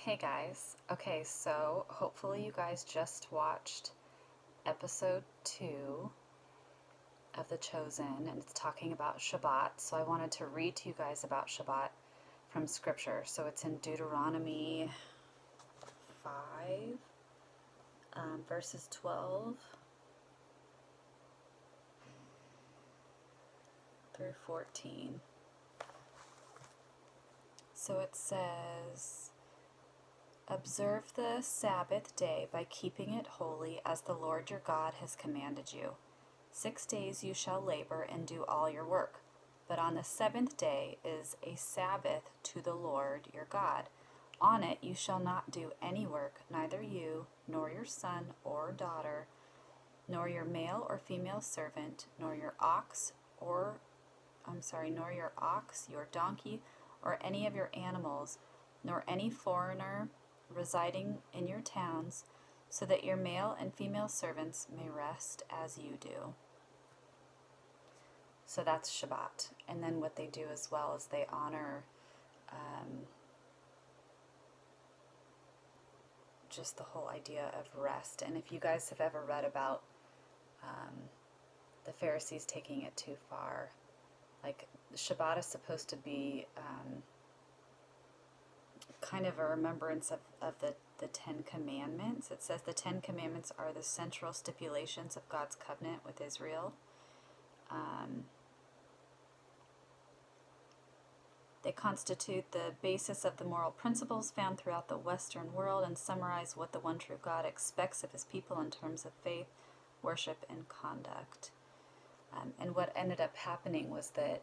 Hey guys. Okay, so hopefully you guys just watched episode 2 of The Chosen, and it's talking about Shabbat. So I wanted to read to you guys about Shabbat from scripture. So it's in Deuteronomy 5, verses 12 through 14. So it says, "Observe the Sabbath day by keeping it holy as the Lord your God has commanded you. 6 days you shall labor and do all your work, but on the seventh day is a Sabbath to the Lord your God. On it you shall not do any work, neither you, nor your son or daughter, nor your male or female servant, nor your ox, your donkey, or any of your animals, nor any foreigner residing in your towns, so that your male and female servants may rest as you do." So that's Shabbat. And then what they do as well is they honor just the whole idea of rest. And if you guys have ever read about the Pharisees taking it too far, like Shabbat is supposed to be kind of a remembrance of the Ten Commandments. It says the Ten Commandments are the central stipulations of God's covenant with Israel. They constitute the basis of the moral principles found throughout the Western world and summarize what the one true God expects of his people in terms of faith, worship, and conduct. And what ended up happening was that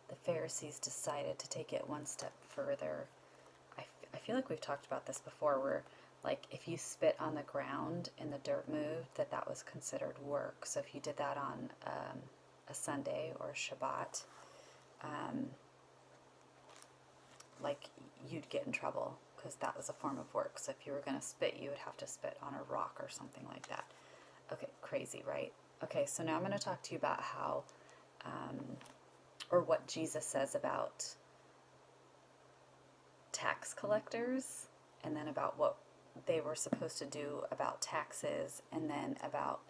the Pharisees decided to take it one step further. I feel like we've talked about this before, where like if you spit on the ground and the dirt moved, that was considered work. So if you did that on a Sunday or a Shabbat, like you'd get in trouble because that was a form of work. So if you were going to spit, you would have to spit on a rock or something like that. Okay, crazy, right? Okay, so now I'm going to talk to you about how, or what Jesus says about tax collectors, and then about what they were supposed to do about taxes, and then about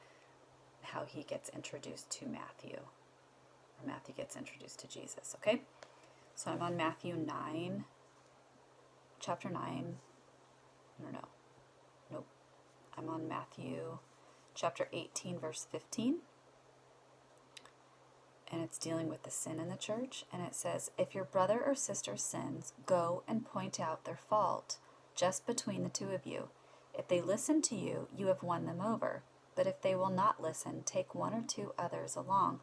how he gets introduced to Matthew, or Matthew gets introduced to Jesus, okay? So I'm on Matthew 9, chapter 9, nope. I'm on Matthew chapter 18, verse 15. And it's dealing with the sin in the church. And it says, "If your brother or sister sins, go and point out their fault just between the two of you. If they listen to you, you have won them over. But if they will not listen, take one or two others along,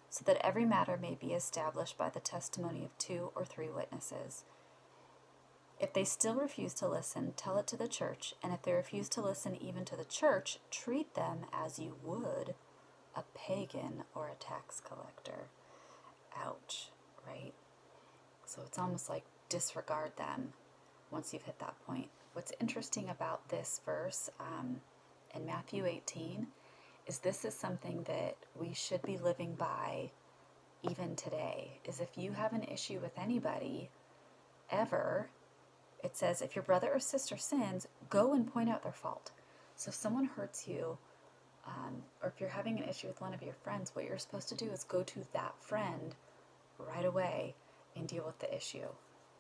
so that every matter may be established by the testimony of 2 or 3 witnesses. If they still refuse to listen, tell it to the church, and if they refuse to listen even to the church, treat them as you would a pagan or a tax collector." Ouch, right? So it's almost like disregard them once you've hit that point. What's interesting about this verse in Matthew 18 is this is something that we should be living by even today, is if you have an issue with anybody ever, it says if your brother or sister sins, go and point out their fault. So if someone hurts you, or if you're having an issue with one of your friends, what you're supposed to do is go to that friend right away and deal with the issue,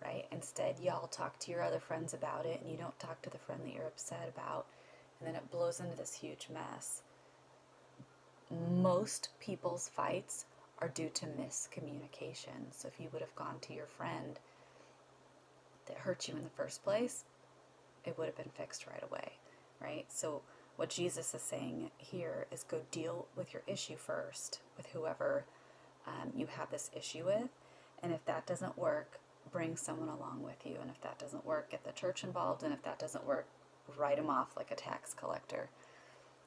right? Instead, y'all talk to your other friends about it, and you don't talk to the friend that you're upset about, and then it blows into this huge mess. Most people's fights are due to miscommunication. So if you would have gone to your friend that hurt you in the first place, it would have been fixed right away, right? So what Jesus is saying here is go deal with your issue first with whoever you have this issue with. And if that doesn't work, bring someone along with you. And if that doesn't work, get the church involved. And if that doesn't work, write them off like a tax collector.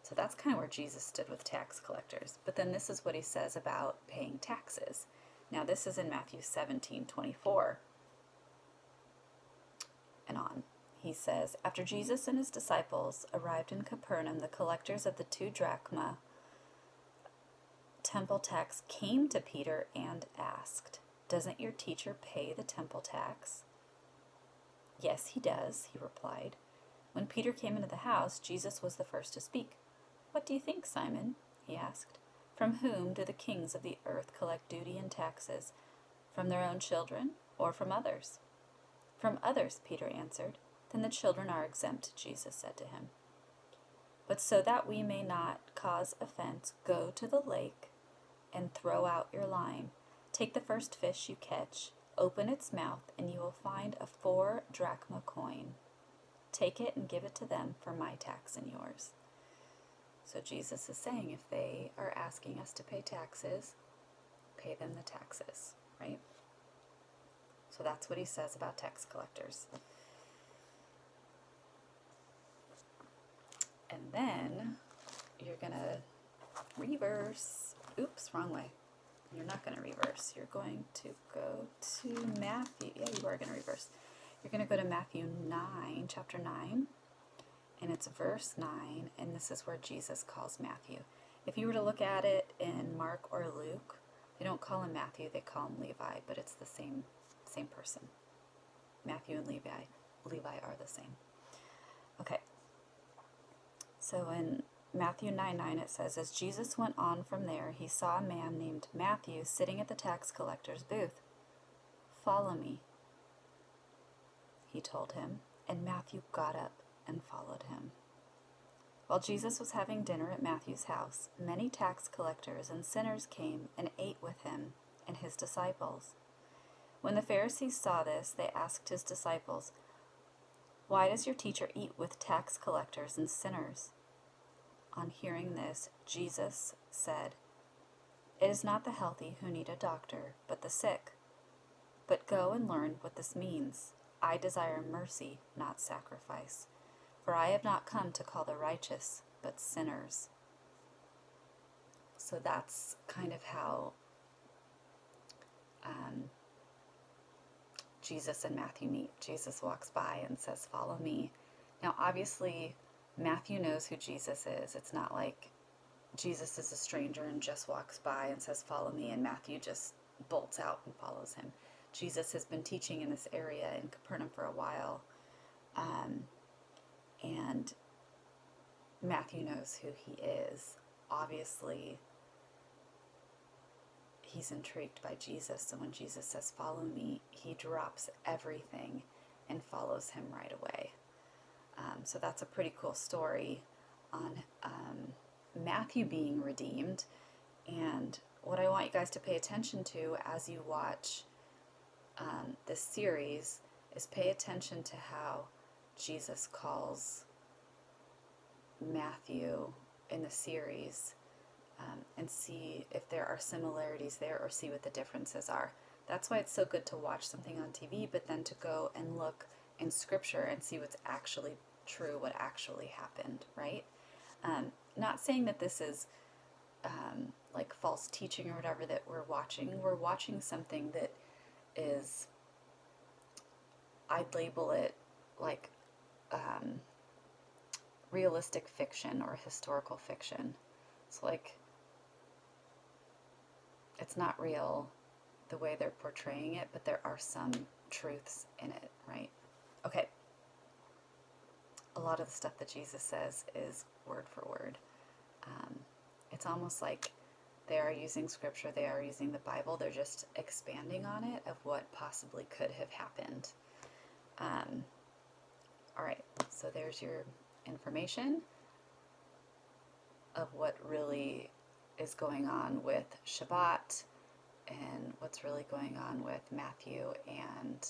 So that's kind of where Jesus stood with tax collectors. But then this is what he says about paying taxes. Now this is in Matthew 17:24 and on. He says, "After Jesus and his disciples arrived in Capernaum, the collectors of the 2 drachma temple tax came to Peter and asked, 'Doesn't your teacher pay the temple tax?' Yes, he does, he replied. When Peter came into the house, Jesus was the first to speak. What do you think, Simon? He asked. From whom do the kings of the earth collect duty and taxes? From their own children or from others? From others, Peter answered. Then the children are exempt, Jesus said to him. But so that we may not cause offense, go to the lake and throw out your line. Take the first fish you catch, open its mouth, and you will find a 4 drachma coin. Take it and give it to them for my tax and yours. So Jesus is saying if they are asking us to pay taxes, pay them the taxes, right? So that's what he says about tax collectors. And then you're going to reverse. Oops, wrong way. You're not going to reverse. You're going to go to Matthew. Yeah, you are going to reverse. You're going to go to Matthew 9, chapter 9, and it's verse 9, and this is where Jesus calls Matthew. If you were to look at it in Mark or Luke, they don't call him Matthew, they call him Levi, but it's the same person. Matthew and Levi are the same. Okay. So in Matthew 9:9 it says, as Jesus went on from there, he saw a man named Matthew sitting at the tax collector's booth. Follow me, he told him, and Matthew got up and followed him. While Jesus was having dinner at Matthew's house, many tax collectors and sinners came and ate with him and his disciples. When the Pharisees saw this, they asked his disciples, why does your teacher eat with tax collectors and sinners? On hearing this, Jesus said, it is not the healthy who need a doctor, but the sick. But go and learn what this means. I desire mercy, not sacrifice. For I have not come to call the righteous, but sinners. So that's kind of how Jesus and Matthew meet. Jesus walks by and says, follow me. Now, obviously, Matthew knows who Jesus is. It's not like Jesus is a stranger and just walks by and says, follow me, and Matthew just bolts out and follows him. Jesus has been teaching in this area in Capernaum for a while, and Matthew knows who he is. Obviously, he's intrigued by Jesus, so when Jesus says, follow me, he drops everything and follows him right away. So that's a pretty cool story on Matthew being redeemed. And what I want you guys to pay attention to as you watch this series is pay attention to how Jesus calls Matthew in the series, and see if there are similarities there or see what the differences are. That's why it's so good to watch something on TV, but then to go and look in Scripture and see what's actually true, what actually happened, right? Not saying that this is like false teaching or whatever that we're watching. We're watching something that is, I'd label it like realistic fiction or historical fiction. It's like, it's not real the way they're portraying it, but there are some truths in it, right? Okay. A lot of the stuff that Jesus says is word for word. It's almost like they are using Scripture, they are using the Bible, they're just expanding on it of what possibly could have happened. All right, so there's your information of what really is going on with Shabbat and what's really going on with Matthew and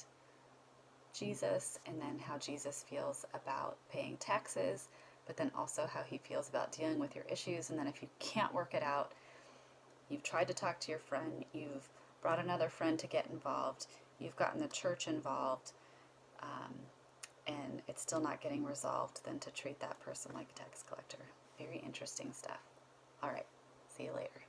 Jesus, and then how Jesus feels about paying taxes, but then also how he feels about dealing with your issues. And then if you can't work it out, you've tried to talk to your friend, you've brought another friend to get involved, you've gotten the church involved, and it's still not getting resolved, then to treat that person like a tax collector. Very interesting stuff. All right, see you later.